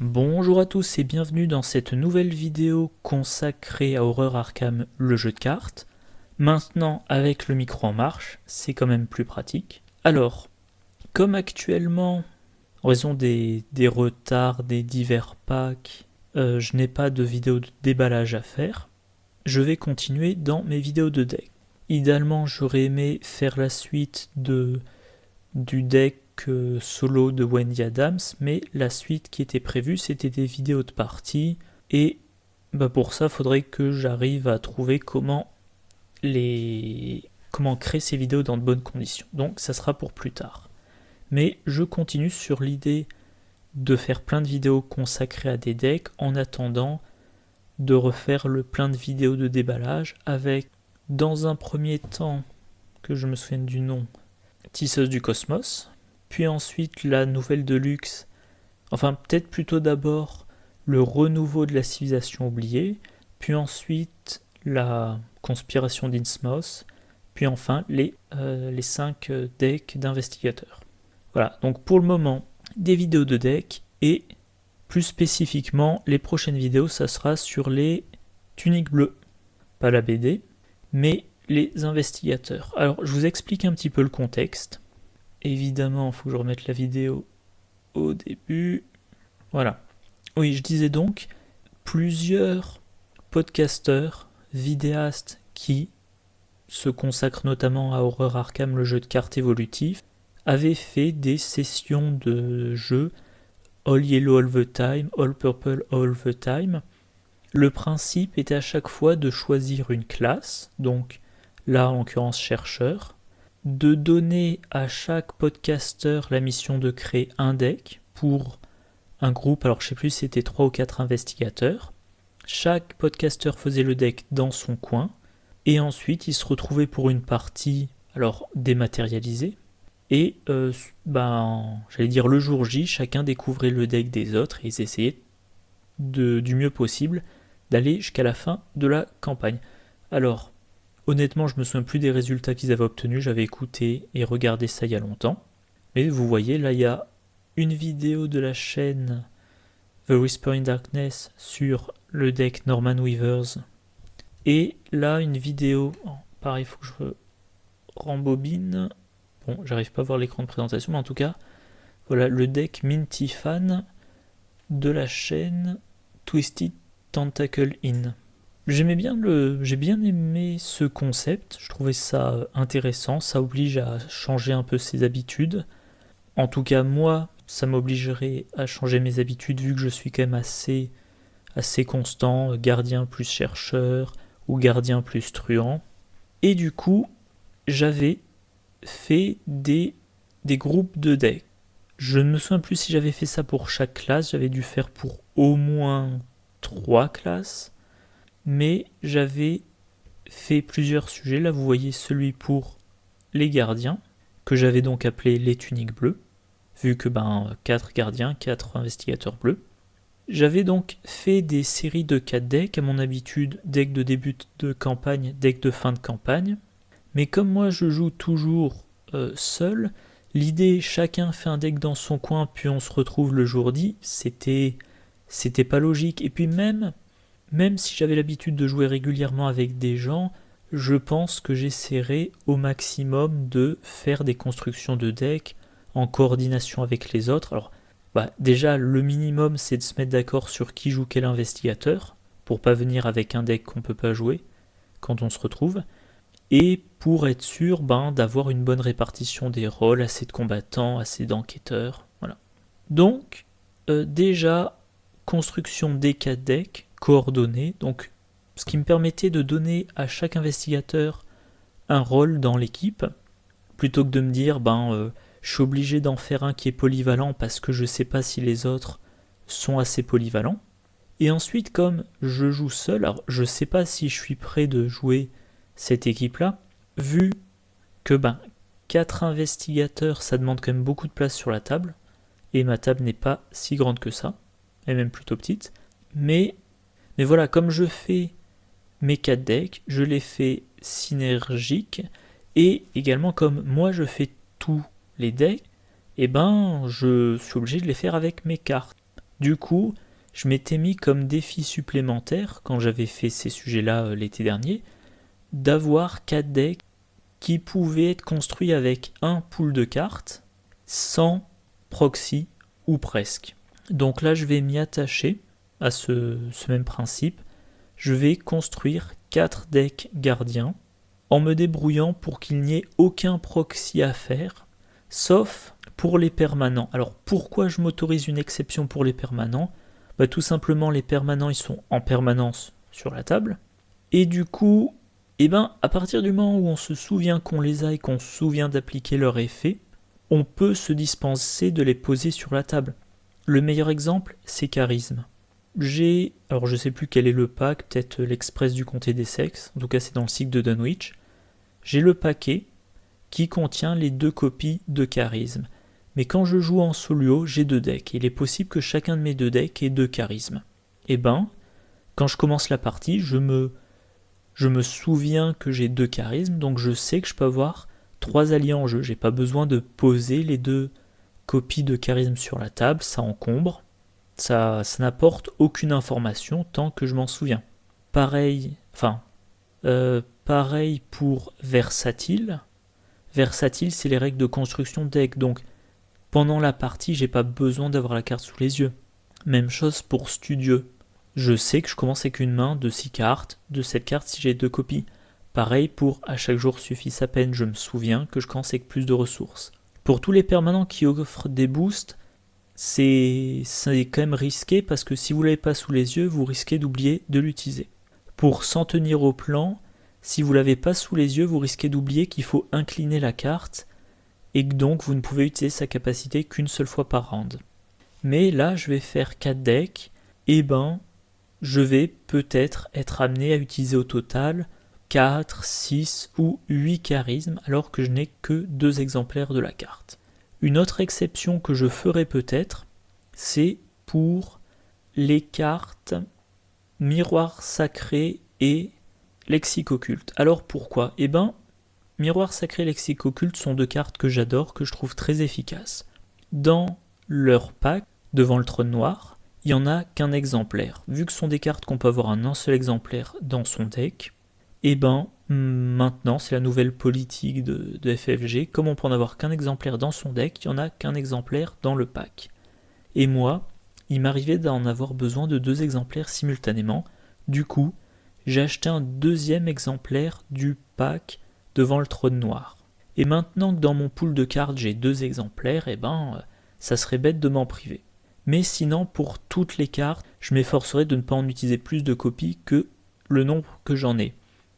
Bonjour à tous et bienvenue dans cette nouvelle vidéo consacrée à Horror Arkham, le jeu de cartes. Maintenant, avec le micro en marche, c'est quand même plus pratique. Alors, comme actuellement, en raison des retards, des divers packs, je n'ai pas de vidéo de déballage à faire, je vais continuer dans mes vidéos de deck. Idéalement, j'aurais aimé faire la suite du deck solo de Wendy Adams, mais la suite qui était prévue, c'était des vidéos de partie, et pour ça, il faudrait que j'arrive à trouver comment créer ces vidéos dans de bonnes conditions. Donc ça sera pour plus tard. Mais je continue sur l'idée de faire plein de vidéos consacrées à des decks en attendant de refaire le plein de vidéos de déballage avec, dans un premier temps, que je me souvienne du nom, Tisseuse du Cosmos, puis ensuite la nouvelle de luxe, enfin peut-être plutôt d'abord le renouveau de la civilisation oubliée, puis ensuite la conspiration d'Innsmouth, puis enfin les 5 decks d'investigateurs. Voilà, donc pour le moment, des vidéos de deck, et plus spécifiquement, les prochaines vidéos, ça sera sur les tuniques bleues, pas la BD, mais les investigateurs. Alors, je vous explique un petit peu le contexte. Évidemment, il faut que je remette la vidéo au début. Voilà. Oui, je disais donc, plusieurs podcasteurs, vidéastes qui se consacrent notamment à Horror Arkham, le jeu de cartes évolutif, avaient fait des sessions de jeu All Yellow All the Time, All Purple All the Time. Le principe était à chaque fois de choisir une classe, donc là en l'occurrence chercheur, de donner à chaque podcasteur la mission de créer un deck pour un groupe, alors je sais plus si c'était 3 ou 4 investigateurs. Chaque podcasteur faisait le deck dans son coin, et ensuite ils se retrouvaient pour une partie, alors dématérialisée, et j'allais dire le jour J, chacun découvrait le deck des autres, et ils essayaient du mieux possible d'aller jusqu'à la fin de la campagne. Alors, honnêtement, je me souviens plus des résultats qu'ils avaient obtenus, j'avais écouté et regardé ça il y a longtemps. Mais vous voyez, là il y a une vidéo de la chaîne The Whispering Darkness sur le deck Norman Weavers. Et là, une vidéo, pareil, il faut que je rembobine. Bon, j'arrive pas à voir l'écran de présentation, mais en tout cas, voilà le deck Minty Fan de la chaîne Twisted Tentacle In. J'ai bien aimé ce concept, je trouvais ça intéressant, ça oblige à changer un peu ses habitudes. En tout cas, moi, ça m'obligerait à changer mes habitudes vu que je suis quand même assez constant, gardien plus chercheur ou gardien plus truand. Et du coup, j'avais fait des groupes de decks. Je ne me souviens plus si j'avais fait ça pour chaque classe, j'avais dû faire pour au moins 3 classes, mais j'avais fait plusieurs sujets. Là, vous voyez celui pour les gardiens, que j'avais donc appelé les tuniques bleues, vu que 4 gardiens, 4 investigateurs bleus. J'avais donc fait des séries de 4 decks, à mon habitude, deck de début de campagne, deck de fin de campagne. Mais comme moi je joue toujours seul, l'idée chacun fait un deck dans son coin puis on se retrouve le jour dit, c'était pas logique. Et puis même si j'avais l'habitude de jouer régulièrement avec des gens, je pense que j'essaierai au maximum de faire des constructions de deck en coordination avec les autres. Alors déjà le minimum c'est de se mettre d'accord sur qui joue quel investigateur pour pas venir avec un deck qu'on peut pas jouer quand on se retrouve. Et pour être sûr d'avoir une bonne répartition des rôles, assez de combattants, assez d'enquêteurs, voilà. Donc, déjà, construction des 4 decks, coordonnés, donc ce qui me permettait de donner à chaque investigateur un rôle dans l'équipe, plutôt que de me dire, je suis obligé d'en faire un qui est polyvalent parce que je sais pas si les autres sont assez polyvalents. Et ensuite, comme je joue seul, alors je sais pas si je suis prêt de jouer cette équipe-là, vu que 4 investigateurs, ça demande quand même beaucoup de place sur la table, et ma table n'est pas si grande que ça, elle est même plutôt petite, mais voilà, comme je fais mes 4 decks, je les fais synergiques, et également comme moi je fais tous les decks, je suis obligé de les faire avec mes cartes. Du coup, je m'étais mis comme défi supplémentaire, quand j'avais fait ces sujets-là l'été dernier, d'avoir 4 decks qui pouvaient être construits avec un pool de cartes, sans proxy ou presque. Donc là, je vais m'y attacher à ce même principe. Je vais construire 4 decks gardiens en me débrouillant pour qu'il n'y ait aucun proxy à faire, sauf pour les permanents. Alors pourquoi je m'autorise une exception pour les permanents ? Tout simplement, les permanents ils sont en permanence sur la table, et du coup, à partir du moment où on se souvient qu'on les a et qu'on se souvient d'appliquer leur effet, on peut se dispenser de les poser sur la table. Le meilleur exemple, c'est Charisme. Alors je sais plus quel est le pack, peut-être l'Express du Comté des Sexes, en tout cas c'est dans le cycle de Dunwich. J'ai le paquet qui contient les 2 copies de Charisme. Mais quand je joue en solo, j'ai 2 decks. Il est possible que chacun de mes 2 decks ait 2 charismes. Quand je commence la partie, je me souviens que j'ai 2 charismes, donc je sais que je peux avoir 3 alliés en jeu. J'ai pas besoin de poser les 2 copies de charisme sur la table, ça encombre. Ça n'apporte aucune information tant que je m'en souviens. Pareil pour Versatile. Versatile, c'est les règles de construction de deck, donc pendant la partie, j'ai pas besoin d'avoir la carte sous les yeux. Même chose pour Studieux. Je sais que je commence avec une main de 6 cartes, de 7 cartes si j'ai 2 copies. Pareil pour À chaque jour suffit sa peine, je me souviens que je commence avec plus de ressources. Pour tous les permanents qui offrent des boosts, c'est quand même risqué parce que si vous ne l'avez pas sous les yeux, vous risquez d'oublier de l'utiliser. Pour s'en tenir au plan, si vous ne l'avez pas sous les yeux, vous risquez d'oublier qu'il faut incliner la carte et que donc vous ne pouvez utiliser sa capacité qu'une seule fois par round. Mais là, je vais faire 4 decks, je vais peut-être être amené à utiliser au total 4, 6 ou 8 charismes alors que je n'ai que 2 exemplaires de la carte. Une autre exception que je ferai peut-être, c'est pour les cartes Miroir Sacré et Lexique Occulte. Alors pourquoi ? Miroir Sacré et Lexique Occulte sont 2 cartes que j'adore, que je trouve très efficaces. Dans leur pack, devant le trône noir, il n'y en a qu'un exemplaire. Vu que ce sont des cartes qu'on peut avoir un seul exemplaire dans son deck, maintenant, c'est la nouvelle politique de FFG. Comme on peut en avoir qu'un exemplaire dans son deck, il n'y en a qu'un exemplaire dans le pack. Et moi, il m'arrivait d'en avoir besoin de 2 exemplaires simultanément. Du coup, j'ai acheté un 2e exemplaire du pack devant le trône noir. Et maintenant que dans mon pool de cartes, j'ai 2 exemplaires, ça serait bête de m'en priver. Mais sinon, pour toutes les cartes, je m'efforcerai de ne pas en utiliser plus de copies que le nombre que j'en ai.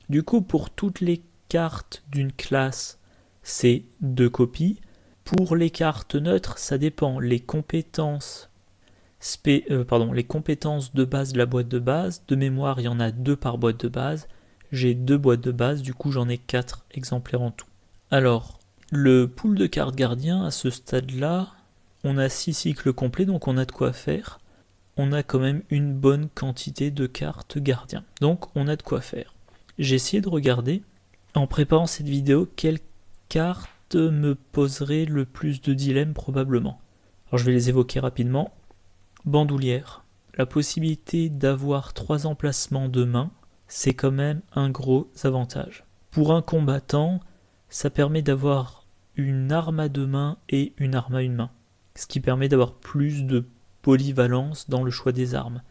Du coup, pour toutes les cartes d'une classe, c'est 2 copies. Pour les cartes neutres, ça dépend. Les compétences de base de la boîte de base, de mémoire, il y en a 2 par boîte de base. J'ai 2 boîtes de base, du coup j'en ai 4 exemplaires en tout. Alors, le pool de cartes gardiens, à ce stade-là, on a 6 cycles complets, donc on a de quoi faire. On a quand même une bonne quantité de cartes gardiens. Donc on a de quoi faire. J'ai essayé de regarder, en préparant cette vidéo, quelle carte me poserait le plus de dilemmes probablement. Alors je vais les évoquer rapidement. Bandoulière. La possibilité d'avoir 3 emplacements de main, c'est quand même un gros avantage. Pour un combattant, ça permet d'avoir une arme à 2 mains et une arme à 1 main. Ce qui permet d'avoir plus de polyvalence dans le choix des armes.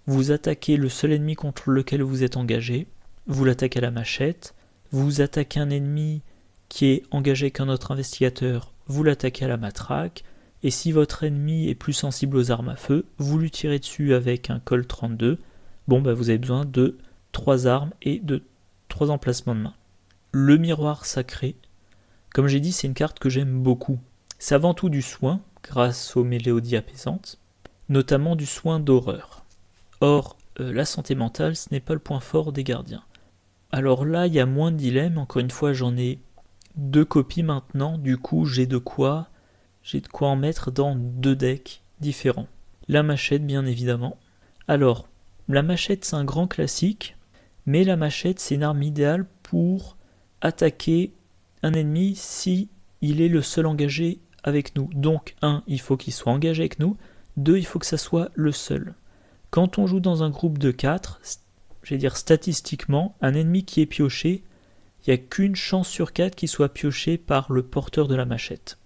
Vous attaquez le seul ennemi contre lequel vous êtes engagé, vous l'attaquez à la machette, vous attaquez un ennemi qui est engagé avec un autre investigateur, vous l'attaquez à la matraque, et si votre ennemi est plus sensible aux armes à feu, vous lui tirez dessus avec un Colt 32, vous avez besoin de 3 armes et de 3 emplacements de main. Le miroir sacré, comme j'ai dit, c'est une carte que j'aime beaucoup. C'est avant tout du soin, grâce aux mélodies apaisantes, notamment du soin d'horreur. Or, la santé mentale, ce n'est pas le point fort des gardiens. Alors là, il y a moins de dilemmes, encore une fois, j'en ai 2 copies maintenant, du coup j'ai de quoi en mettre dans 2 decks différents. La machette, bien évidemment. Alors, la machette, c'est un grand classique, mais la machette, c'est une arme idéale pour attaquer un ennemi si il est le seul engagé avec nous. Donc, il faut qu'il soit engagé avec nous. 2, il faut que ça soit le seul. Quand on joue dans un groupe de 4, je vais dire statistiquement, un ennemi qui est pioché, il n'y a qu'une chance sur 4 qu'il soit pioché par le porteur de la machette.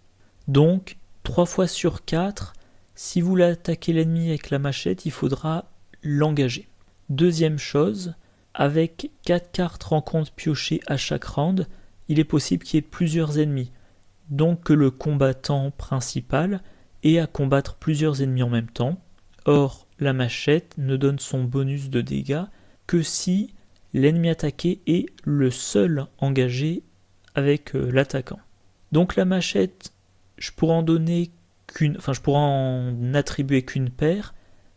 Donc, 3 fois sur 4, si vous voulez attaquer l'ennemi avec la machette, il faudra l'engager. Deuxième chose, avec 4 cartes rencontres piochées à chaque round, il est possible qu'il y ait plusieurs ennemis. Donc que le combattant principal ait à combattre plusieurs ennemis en même temps. Or, la machette ne donne son bonus de dégâts que si l'ennemi attaqué est le seul engagé avec l'attaquant. Donc la machette, je pourrais en attribuer qu'une paire,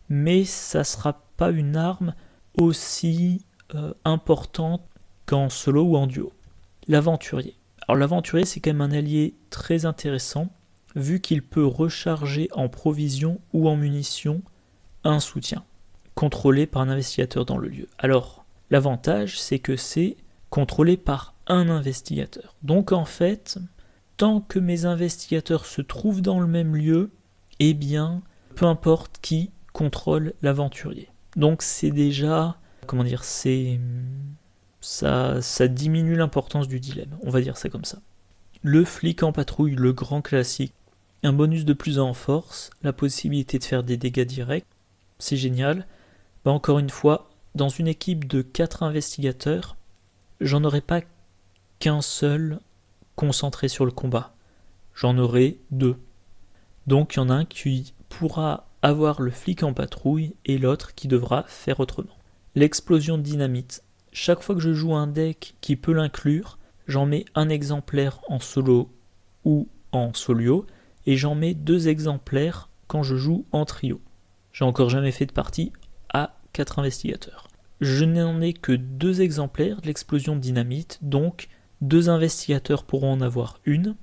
mais ça ne sera pas une arme aussi importante qu'en solo ou en duo. L'aventurier. Alors l'aventurier, c'est quand même un allié très intéressant, vu qu'il peut recharger en provisions ou en munitions un soutien, contrôlé par un investigateur dans le lieu. Alors, l'avantage, c'est que c'est contrôlé par un investigateur. Donc en fait, tant que mes investigateurs se trouvent dans le même lieu, eh bien, peu importe qui contrôle l'aventurier. Donc c'est déjà, ça diminue l'importance du dilemme, on va dire ça comme ça. Le flic en patrouille, le grand classique, un bonus de plus en force, la possibilité de faire des dégâts directs, c'est génial. Encore une fois, dans une équipe de 4 investigateurs, j'en aurai pas qu'un seul concentré sur le combat. J'en aurai 2. Donc il y en a un qui pourra avoir le flic en patrouille et l'autre qui devra faire autrement. L'explosion de dynamite. Chaque fois que je joue un deck qui peut l'inclure, j'en mets un exemplaire en solo ou en solio et j'en mets 2 exemplaires quand je joue en trio. J'ai encore jamais fait de partie à 4 investigateurs. Je n'en ai que 2 exemplaires de l'explosion de dynamite, donc 2 investigateurs pourront en avoir une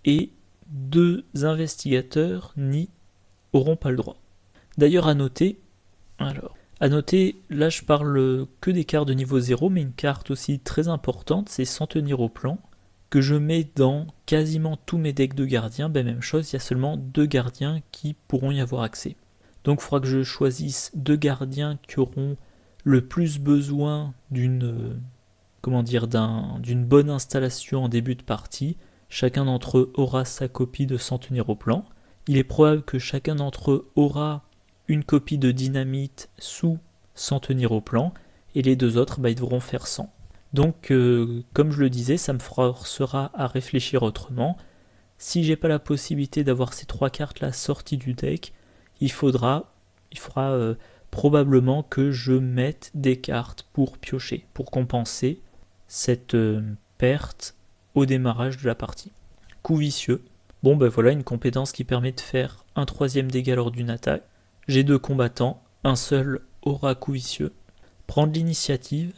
et 2 investigateurs n'y auront pas le droit. D'ailleurs à noter, là je parle que des cartes de niveau 0, mais une carte aussi très importante, c'est S'en tenir au plan, que je mets dans quasiment tous mes decks de gardiens. Même chose, il y a seulement 2 gardiens qui pourront y avoir accès. Donc il faudra que je choisisse 2 gardiens qui auront le plus besoin d'une bonne installation en début de partie. Chacun d'entre eux aura sa copie de S'en tenir au plan. Il est probable que chacun d'entre eux aura une copie de dynamite sous S'en tenir au plan, et les 2 autres, ils devront faire 100. Donc, comme je le disais, ça me forcera à réfléchir autrement. Si j'ai pas la possibilité d'avoir ces 3 cartes-là sorties du deck, il faudra probablement que je mette des cartes pour piocher, pour compenser cette perte au démarrage de la partie. Coup vicieux. Voilà une compétence qui permet de faire un 3e dégât lors d'une attaque. J'ai 2 combattants, un seul aura coup vicieux. Prendre l'initiative,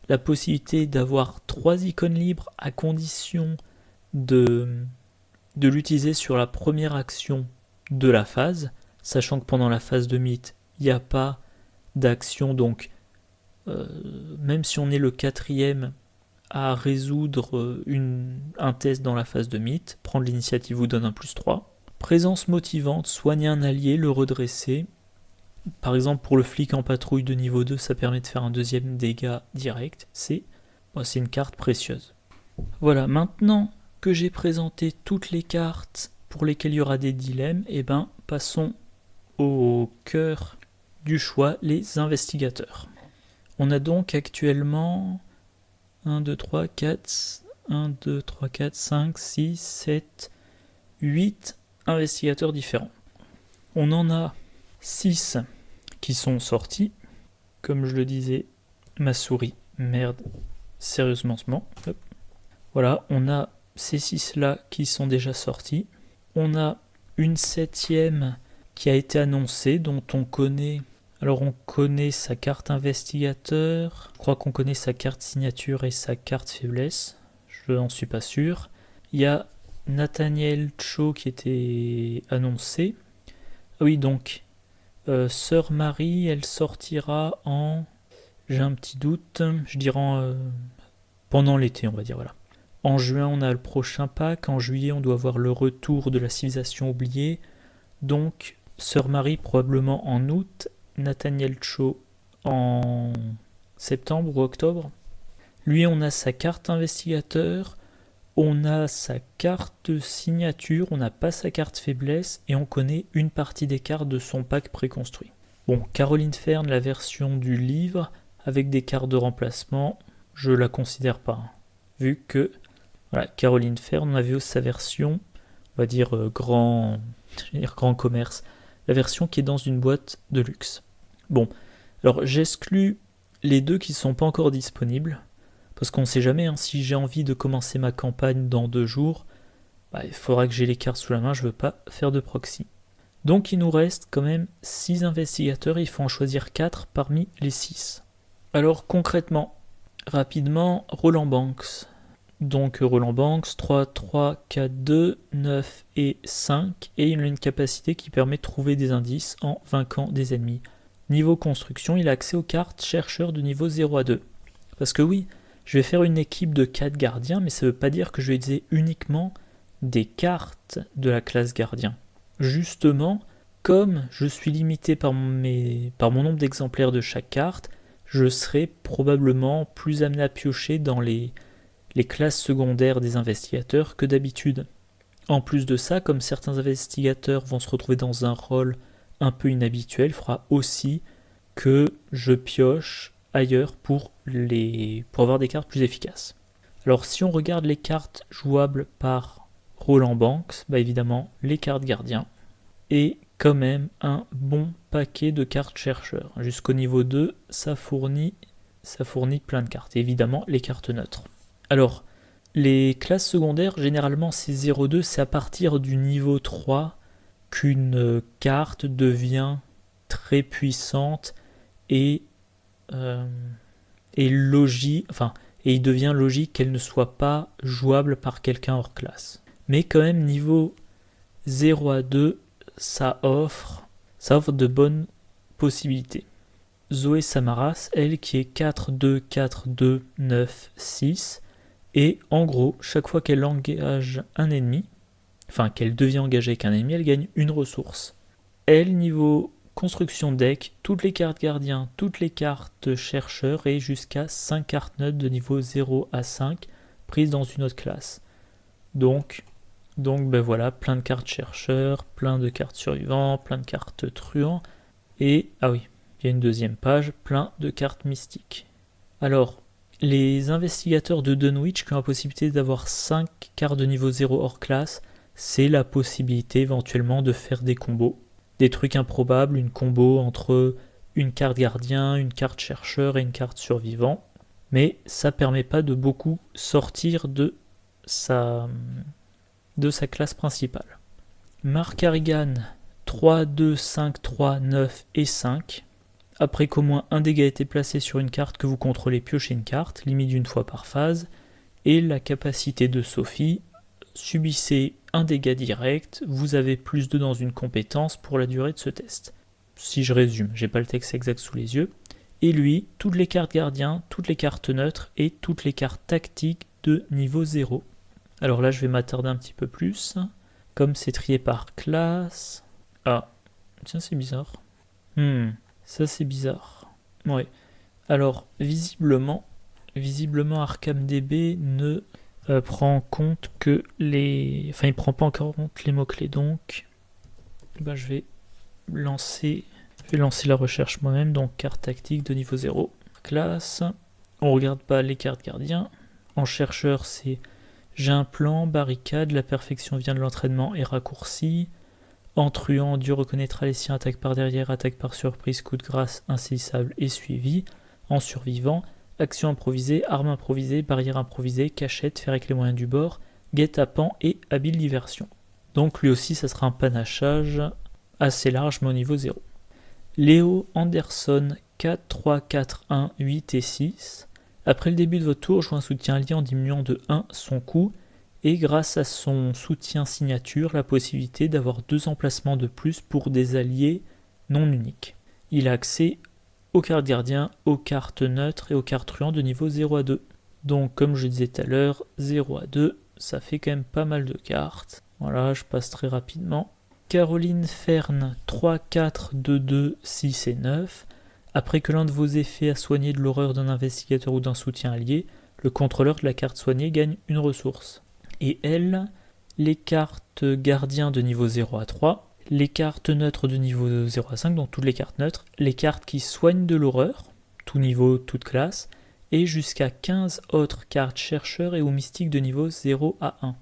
la possibilité d'avoir 3 icônes libres à condition de l'utiliser sur la première action de la phase, sachant que pendant la phase de mythe, il n'y a pas d'action, donc même si on est le 4e à résoudre un test dans la phase de mythe, prendre l'initiative vous donne un +3. Présence motivante, soigner un allié, le redresser. Par exemple, pour le flic en patrouille de niveau 2, ça permet de faire un 2e dégât direct. C'est une carte précieuse. Voilà, maintenant que j'ai présenté toutes les cartes pour lesquelles il y aura des dilemmes, passons au cœur du choix, les investigateurs. On a donc actuellement 1, 2, 3, 4, 5, 6, 7, 8 investigateurs différents. On en a 6 qui sont sortis. Comme je le disais, ma souris merde sérieusement ce moment. Hop. Voilà, on a ces 6 là qui sont déjà sortis. On a une 7e qui a été annoncée, dont on connaît sa carte investigateur, je crois qu'on connaît sa carte signature et sa carte faiblesse, je n'en suis pas sûr. Il y a Nathaniel Cho qui était annoncé. Oui, donc Sœur Marie, elle sortira j'ai un petit doute, je dirais pendant l'été, on va dire, voilà. En juin, on a le prochain pack. En juillet, on doit avoir le retour de la civilisation oubliée. Donc, Sœur Marie probablement en août, Nathaniel Cho en septembre ou octobre. Lui, on a sa carte investigateur, on a sa carte signature, on n'a pas sa carte faiblesse et on connaît une partie des cartes de son pack préconstruit. Bon, Caroline Fern, la version du livre avec des cartes de remplacement, je la considère pas, vu que voilà, Caroline Fern, on a vu sa version, on va dire grand commerce, la version qui est dans une boîte de luxe. Bon, alors j'exclus les deux qui ne sont pas encore disponibles, parce qu'on ne sait jamais, hein, si j'ai envie de commencer ma campagne dans 2 jours, il faudra que j'ai les cartes sous la main, je ne veux pas faire de proxy. Donc il nous reste quand même 6 investigateurs, il faut en choisir 4 parmi les 6. Alors concrètement, rapidement, Roland Banks. Donc Roland Banks, 3, 3, 4, 2, 9 et 5, et il a une capacité qui permet de trouver des indices en vainquant des ennemis. Niveau construction, il a accès aux cartes chercheurs de niveau 0 à 2. Parce que oui, je vais faire une équipe de 4 gardiens, mais ça ne veut pas dire que je vais utiliser uniquement des cartes de la classe gardien. Justement, comme je suis limité par mon nombre d'exemplaires de chaque carte, je serai probablement plus amené à piocher dans les classes secondaires des investigateurs que d'habitude. En plus de ça, comme certains investigateurs vont se retrouver dans un rôle un peu inhabituel, il faudra aussi que je pioche ailleurs pour avoir des cartes plus efficaces. Alors si on regarde les cartes jouables par Roland Banks, évidemment les cartes gardiens, et quand même un bon paquet de cartes chercheurs. Jusqu'au niveau 2, ça fournit plein de cartes. Et évidemment, les cartes neutres. Alors, les classes secondaires, généralement, c'est 0,2. C'est à partir du niveau 3 qu'une carte devient très puissante et il devient logique qu'elle ne soit pas jouable par quelqu'un hors classe. Mais quand même, niveau 0 à 2, ça offre de bonnes possibilités. Zoé Samaras, elle qui est 4-2, 4-2, 9, 6, et en gros, chaque fois qu'elle engage un ennemi, qu'elle devient engagée avec un ennemi, elle gagne une ressource. Elle, niveau construction deck, toutes les cartes gardiens, toutes les cartes chercheurs et jusqu'à 5 cartes neutres de niveau 0 à 5 prises dans une autre classe. Donc voilà, plein de cartes chercheurs, plein de cartes survivants, plein de cartes truands, et, il y a une deuxième page, plein de cartes mystiques. Alors, les investigateurs de Dunwich qui ont la possibilité d'avoir 5 cartes de niveau 0 hors classe, c'est la possibilité éventuellement de faire des combos. Des trucs improbables, une combo entre une carte gardien, une carte chercheur et une carte survivant, mais ça permet pas de beaucoup sortir de sa classe principale. Mark Harrigan, 3, 2, 5, 3, 9 et 5. Après qu'au moins un dégât ait été placé sur une carte que vous contrôlez, piochez une carte, limite d'une fois par phase. Et la capacité de Sophie, subissez un dégât direct, vous avez plus 2 dans une compétence pour la durée de ce test. Si je résume, j'ai pas le texte exact sous les yeux. Et lui, toutes les cartes gardiens, toutes les cartes neutres et toutes les cartes tactiques de niveau 0. Alors là, je vais m'attarder un petit peu plus. Comme c'est trié par classe... Ah, tiens, c'est bizarre. Ça, c'est bizarre. Ouais. Alors, visiblement ArkhamDB ne prend en compte que les... il prend pas encore en compte les mots-clés. Donc, je vais lancer la recherche moi-même. Donc, carte tactique de niveau 0. Classe. On regarde pas les cartes gardiens. En chercheur, c'est... J'ai un plan, barricade, la perfection vient de l'entraînement et raccourci. En truand, Dieu reconnaîtra les siens, attaque par derrière, attaque par surprise, coup de grâce, insaisissable et suivi. En survivant, action improvisée, arme improvisée, barrière improvisée, cachette, faire avec les moyens du bord, guet-apens et habile diversion. Donc lui aussi, ça sera un panachage assez large, mais au niveau 0. Léo Anderson, 4, 3, 4, 1, 8 et 6. Après le début de votre tour, jouez un soutien allié en diminuant de 1 son coût, et grâce à son soutien signature, la possibilité d'avoir 2 emplacements de plus pour des alliés non uniques. Il a accès aux cartes gardiens, aux cartes neutres et aux cartes truands de niveau 0 à 2. Donc comme je disais tout à l'heure, 0 à 2, ça fait quand même pas mal de cartes. Voilà, je passe très rapidement. Caroline Fern, 3, 4, 2, 2, 6 et 9. Après que l'un de vos effets a soigné de l'horreur d'un investigateur ou d'un soutien allié, le contrôleur de la carte soignée gagne une ressource. Et elle, les cartes gardiens de niveau 0 à 3, les cartes neutres de niveau 0 à 5, donc toutes les cartes neutres, les cartes qui soignent de l'horreur, tout niveau, toute classe, et jusqu'à 15 autres cartes chercheurs et ou mystiques de niveau 0 à 1.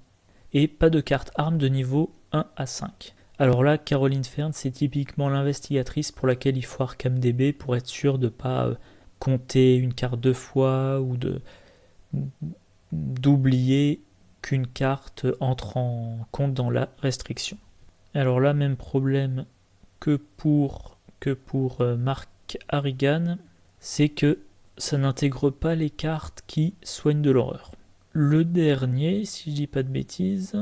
Et pas de cartes armes de niveau 1 à 5. Alors là, Caroline Fern, c'est typiquement l'investigatrice pour laquelle il faut ArchamDB pour être sûr de ne pas compter une carte deux fois ou d'oublier qu'une carte entre en compte dans la restriction. Alors là, même problème que pour Mark Harrigan, c'est que ça n'intègre pas les cartes qui soignent de l'horreur. Le dernier, si je dis pas de bêtises,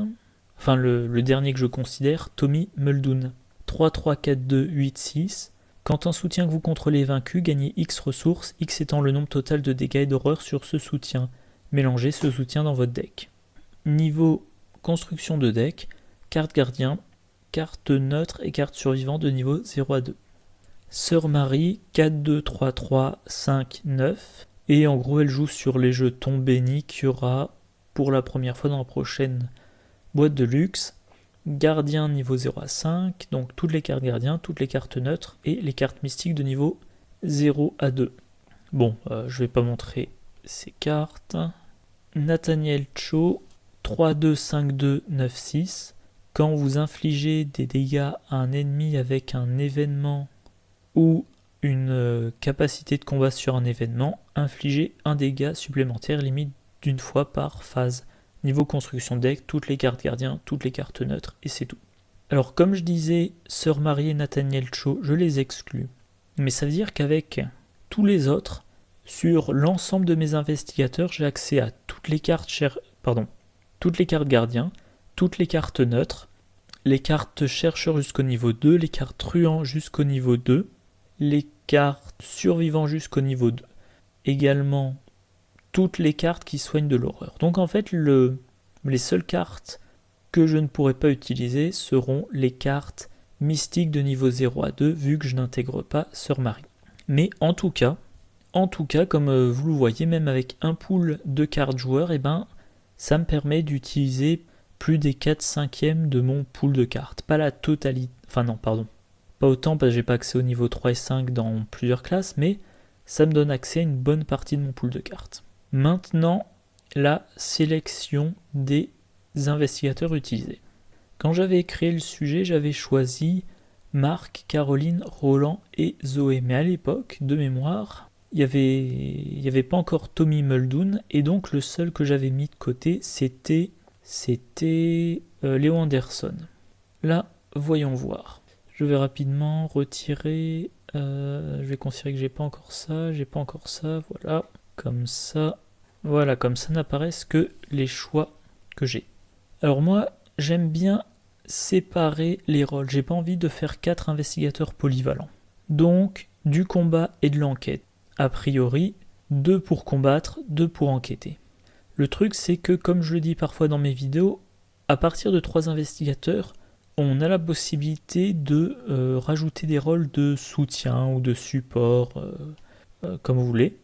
enfin le dernier que je considère, Tommy Muldoon. 3, 3, 4, 2, 8, 6. Quand un soutien que vous contrôlez est vaincu, gagnez X ressources, X étant le nombre total de dégâts et d'horreur sur ce soutien. Mélangez ce soutien dans votre deck. Niveau construction de deck, carte gardien, carte neutre et carte survivant de niveau 0 à 2. Sœur Marie, 4, 2, 3, 3, 5, 9. Et en gros, elle joue sur les jetons bénis qu'il y aura pour la première fois dans la prochaine boîte de luxe. Gardien niveau 0 à 5, donc toutes les cartes gardiens, toutes les cartes neutres et les cartes mystiques de niveau 0 à 2. Bon, je vais pas montrer ces cartes. Nathaniel Cho, 3, 2, 5, 2, 9, 6. Quand vous infligez des dégâts à un ennemi avec un événement ou une capacité de combat sur un événement, infligez un dégât supplémentaire limite d'une fois par phase. Niveau construction deck, toutes les cartes gardiens, toutes les cartes neutres, et c'est tout. Alors comme je disais, Sœur Marie et Nathaniel Cho, je les exclus. Mais ça veut dire qu'avec tous les autres, sur l'ensemble de mes investigateurs, j'ai accès à toutes les cartes toutes les cartes gardiens, toutes les cartes neutres, les cartes chercheurs jusqu'au niveau 2, les cartes truands jusqu'au niveau 2, les cartes survivants jusqu'au niveau 2. Également, toutes les cartes qui soignent de l'horreur. Donc en fait, les seules cartes que je ne pourrai pas utiliser seront les cartes mystiques de niveau 0 à 2, vu que je n'intègre pas Sœur Marie. Mais en tout cas, comme vous le voyez, même avec un pool de cartes joueurs, ça me permet d'utiliser plus des 4/5 de mon pool de cartes. Pas la totalité, pas autant parce que j'ai pas accès au niveau 3 et 5 dans plusieurs classes, mais ça me donne accès à une bonne partie de mon pool de cartes. Maintenant, la sélection des investigateurs utilisés. Quand j'avais créé le sujet, j'avais choisi Marc, Caroline, Roland et Zoé. Mais à l'époque, de mémoire, il y avait pas encore Tommy Muldoon, et donc le seul que j'avais mis de côté, c'était Léo Anderson. Là, voyons voir. Je vais rapidement retirer. Je vais considérer que j'ai pas encore ça, voilà. Comme ça. Voilà, comme ça n'apparaissent que les choix que j'ai. Alors moi, j'aime bien séparer les rôles. J'ai pas envie de faire 4 investigateurs polyvalents. Donc, du combat et de l'enquête. A priori, 2 pour combattre, 2 pour enquêter. Le truc, c'est que, comme je le dis parfois dans mes vidéos, à partir de 3 investigateurs, on a la possibilité de rajouter des rôles de soutien ou de support, comme vous voulez.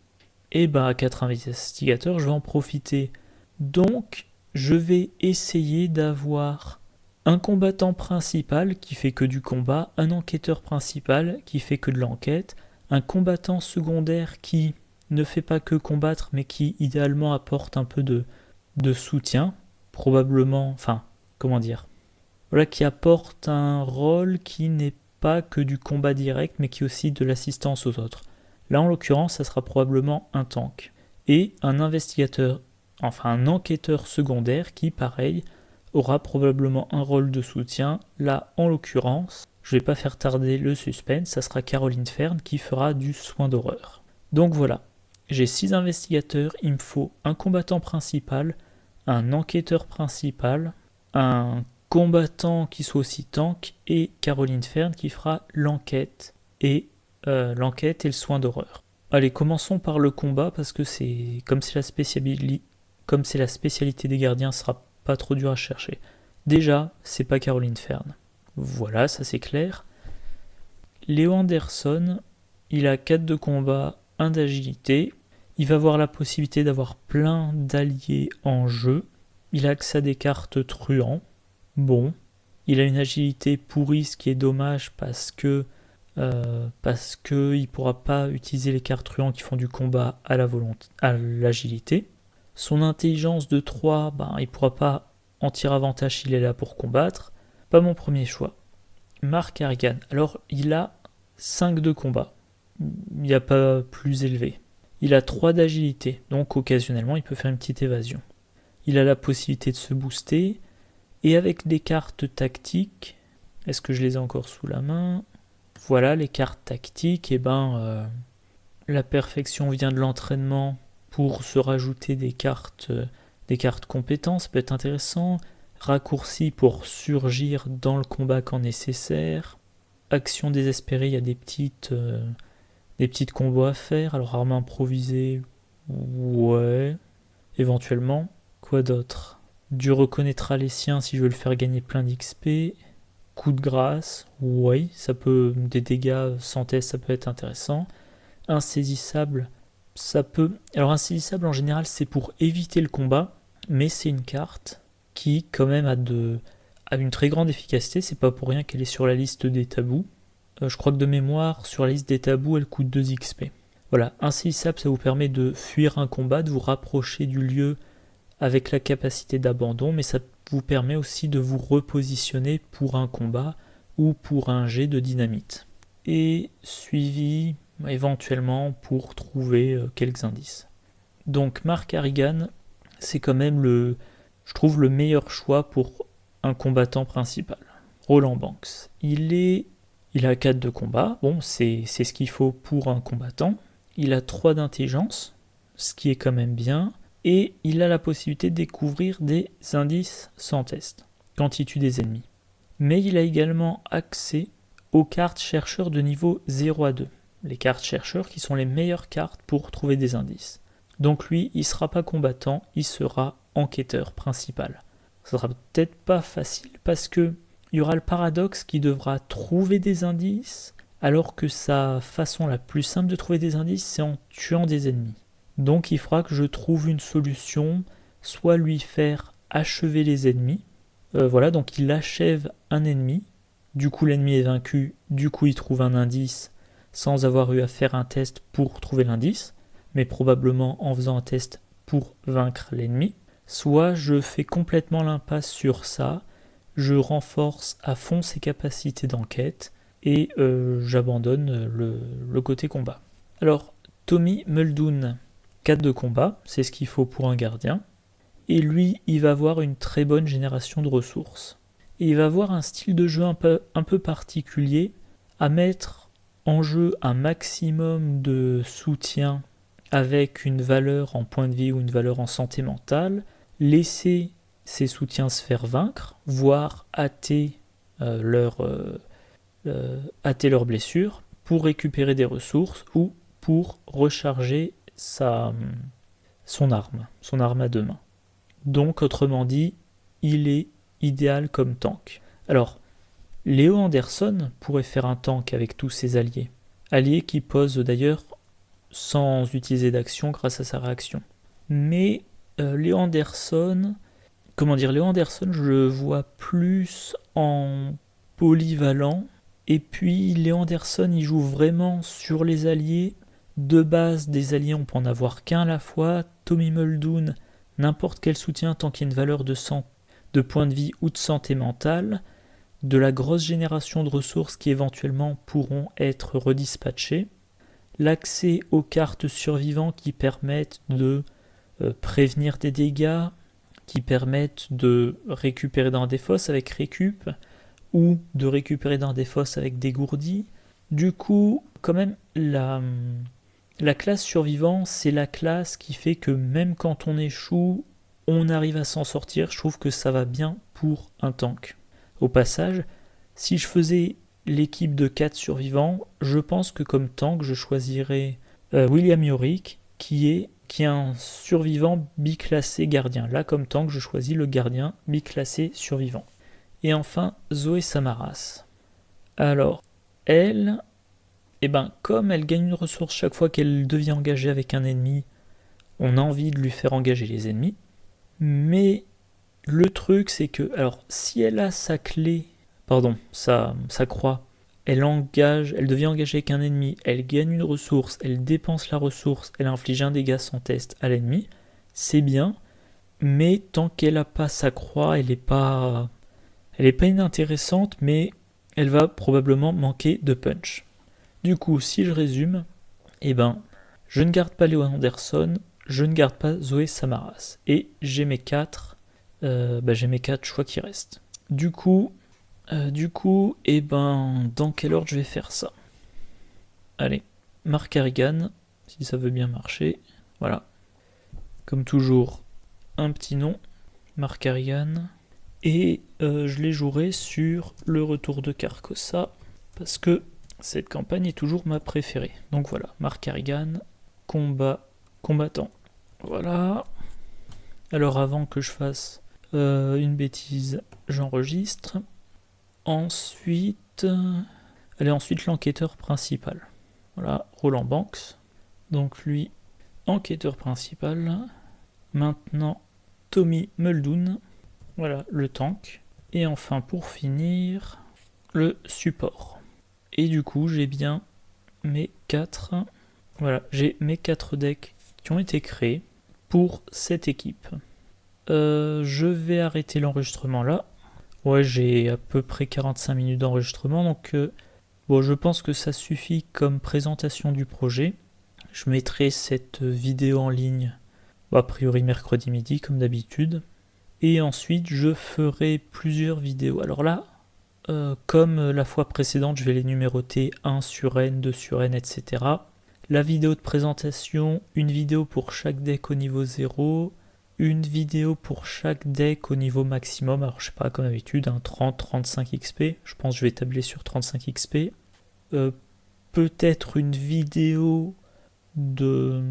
Et à 4 investigateurs, je vais en profiter. Donc, je vais essayer d'avoir un combattant principal qui fait que du combat, un enquêteur principal qui fait que de l'enquête, un combattant secondaire qui ne fait pas que combattre, mais qui idéalement apporte un peu de soutien, probablement, qui apporte un rôle qui n'est pas que du combat direct, mais qui est aussi de l'assistance aux autres. Là, en l'occurrence, ça sera probablement un tank. Et un un enquêteur secondaire qui, pareil, aura probablement un rôle de soutien. Là, en l'occurrence, je ne vais pas faire tarder le suspense, ça sera Caroline Fern qui fera du soin d'horreur. Donc voilà, j'ai 6 investigateurs, il me faut un combattant principal, un enquêteur principal, un combattant qui soit aussi tank, et Caroline Fern qui fera l'enquête et le soin d'horreur. Allez, commençons par le combat, parce que comme c'est la spécialité des gardiens, ce sera pas trop dur à chercher. Déjà, c'est pas Caroline Fern. Voilà, ça c'est clair. Léo Anderson, il a 4 de combat, 1 d'agilité. Il va avoir la possibilité d'avoir plein d'alliés en jeu. Il a accès à des cartes truands. Bon. Il a une agilité pourrie, ce qui est dommage parce que il pourra pas utiliser les cartes truands qui font du combat à l'agilité. Son intelligence de 3, il pourra pas en tirer avantage s'il est là pour combattre. Pas mon premier choix. Mark Harrigan. Alors, il a 5 de combat. Il n'y a pas plus élevé. Il a 3 d'agilité, donc occasionnellement, il peut faire une petite évasion. Il a la possibilité de se booster, et avec des cartes tactiques, est-ce que je les ai encore sous la main ? Voilà, les cartes tactiques, la perfection vient de l'entraînement pour se rajouter des cartes compétences, ça peut être intéressant. Raccourci pour surgir dans le combat quand nécessaire. Action désespérée, il y a des petites combos à faire. Alors arme improvisée, ouais, éventuellement. Quoi d'autre ? Dieu reconnaîtra les siens si je veux le faire gagner plein d'XP. Coup de grâce, ouais, ça peut, des dégâts sans test, ça peut être intéressant. Insaisissable, ça peut... Alors insaisissable en général c'est pour éviter le combat, mais c'est une carte qui quand même a une très grande efficacité, c'est pas pour rien qu'elle est sur la liste des tabous. Je crois que de mémoire, sur la liste des tabous, elle coûte 2 XP. Voilà, insaisissable, ça vous permet de fuir un combat, de vous rapprocher du lieu avec la capacité d'abandon, mais ça vous permet aussi de vous repositionner pour un combat ou pour un jet de dynamite. Et suivi éventuellement pour trouver quelques indices. Donc Mark Harrigan, c'est quand même je trouve le meilleur choix pour un combattant principal. Roland Banks. Il a 4 de combat, bon c'est ce qu'il faut pour un combattant. Il a 3 d'intelligence, ce qui est quand même bien. Et il a la possibilité de découvrir des indices sans test, quand il tue des ennemis. Mais il a également accès aux cartes chercheurs de niveau 0 à 2. Les cartes chercheurs qui sont les meilleures cartes pour trouver des indices. Donc lui, il ne sera pas combattant, il sera enquêteur principal. Ça sera peut-être pas facile parce que il y aura le paradoxe qui devra trouver des indices, alors que sa façon la plus simple de trouver des indices, c'est en tuant des ennemis. Donc il faudra que je trouve une solution, soit lui faire achever les ennemis. Voilà, donc il achève un ennemi, du coup l'ennemi est vaincu, du coup il trouve un indice sans avoir eu à faire un test pour trouver l'indice, mais probablement en faisant un test pour vaincre l'ennemi. Soit je fais complètement l'impasse sur ça, je renforce à fond ses capacités d'enquête et j'abandonne le côté combat. Alors, Tommy Muldoon, 4 de combat, c'est ce qu'il faut pour un gardien. Et lui, il va avoir une très bonne génération de ressources. Et il va avoir un style de jeu un peu particulier, à mettre en jeu un maximum de soutien avec une valeur en points de vie ou une valeur en santé mentale, laisser ces soutiens se faire vaincre, voire hâter leurs blessures pour récupérer des ressources ou pour recharger son arme à deux mains. Donc, autrement dit, il est idéal comme tank. Alors, Léo Anderson pourrait faire un tank avec tous ses alliés. Alliés qui posent d'ailleurs sans utiliser d'action grâce à sa réaction. Mais Léo Anderson, je le vois plus en polyvalent. Et puis, Léo Anderson, il joue vraiment sur les alliés. De base, des alliés, on peut en avoir qu'un à la fois. Tommy Muldoon, n'importe quel soutien tant qu'il y a une valeur de points de vie ou de santé mentale. De la grosse génération de ressources qui éventuellement pourront être redispatchées. L'accès aux cartes survivantes qui permettent de prévenir des dégâts, qui permettent de récupérer dans des fosses avec récup, ou de récupérer dans des fosses avec dégourdi. Du coup, quand même, la classe survivant, c'est la classe qui fait que même quand on échoue, on arrive à s'en sortir. Je trouve que ça va bien pour un tank. Au passage, si je faisais l'équipe de 4 survivants, je pense que comme tank, je choisirais William Yorick, qui est un survivant biclassé gardien. Là, comme tank, je choisis le gardien biclassé survivant. Et enfin, Zoé Samaras. Alors, elle, comme elle gagne une ressource chaque fois qu'elle devient engagée avec un ennemi, on a envie de lui faire engager les ennemis. Mais le truc, c'est que, alors, si elle a sa croix, elle devient engagée avec un ennemi, elle gagne une ressource, elle dépense la ressource, elle inflige un dégât sans test à l'ennemi, c'est bien, mais tant qu'elle n'a pas sa croix, elle est pas inintéressante, mais elle va probablement manquer de punch. Du coup, si je résume, je ne garde pas Léo Anderson, je ne garde pas Zoé Samaras, et j'ai mes 4 choix qui restent. Du coup, dans quel ordre je vais faire ça? Allez, Mark Harrigan, si ça veut bien marcher. Voilà. Comme toujours, un petit nom, Mark Harrigan. Et je les jouerai sur le retour de Carcosa, parce que cette campagne est toujours ma préférée. Donc voilà, Mark Harrigan, combattant. Voilà. Alors avant que je fasse une bêtise, j'enregistre. Ensuite l'enquêteur principal. Voilà, Roland Banks. Donc lui, enquêteur principal. Maintenant, Tommy Muldoon. Voilà, le tank. Et enfin, pour finir, le support. Et du coup, j'ai bien mes 4. Voilà, j'ai mes 4 decks qui ont été créés pour cette équipe. Je vais arrêter l'enregistrement là. Ouais, j'ai à peu près 45 minutes d'enregistrement, donc je pense que ça suffit comme présentation du projet. Je mettrai cette vidéo en ligne, a priori mercredi midi, comme d'habitude. Et ensuite, je ferai plusieurs vidéos. Alors là, comme la fois précédente, je vais les numéroter 1 sur N, 2 sur N, etc. La vidéo de présentation, une vidéo pour chaque deck au niveau 0, une vidéo pour chaque deck au niveau maximum, alors je sais pas, comme d'habitude, 30-35 XP, je pense que je vais tabler sur 35 XP. Peut-être une vidéo de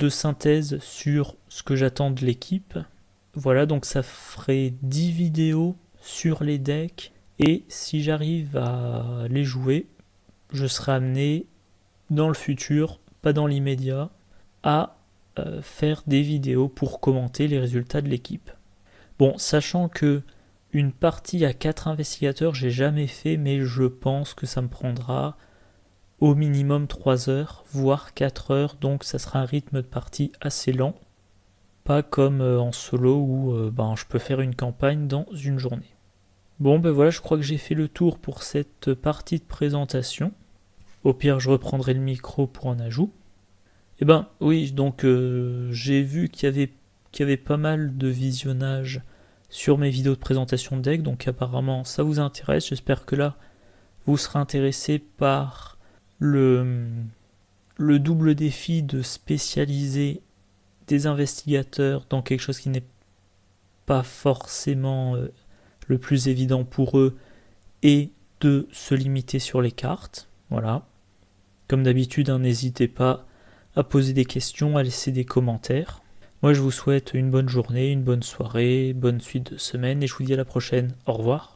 synthèse sur ce que j'attends de l'équipe. Voilà, donc ça ferait 10 vidéos sur les decks, et si j'arrive à les jouer, je serai amené dans le futur, pas dans l'immédiat, à faire des vidéos pour commenter les résultats de l'équipe. Bon, sachant que une partie à 4 investigateurs, j'ai jamais fait, mais je pense que ça me prendra au minimum 3 heures, voire 4 heures, donc ça sera un rythme de partie assez lent. Pas comme en solo où je peux faire une campagne dans une journée. Bon, voilà, je crois que j'ai fait le tour pour cette partie de présentation. Au pire, je reprendrai le micro pour un ajout. Oui, donc j'ai vu qu'il y avait pas mal de visionnages sur mes vidéos de présentation de deck, donc apparemment ça vous intéresse. J'espère que là, vous serez intéressé par le double défi de spécialiser des investigateurs dans quelque chose qui n'est pas forcément le plus évident pour eux, et de se limiter sur les cartes. Voilà. Comme d'habitude, n'hésitez pas à poser des questions, à laisser des commentaires. Moi, je vous souhaite une bonne journée, une bonne soirée, bonne suite de semaine, et je vous dis à la prochaine. Au revoir.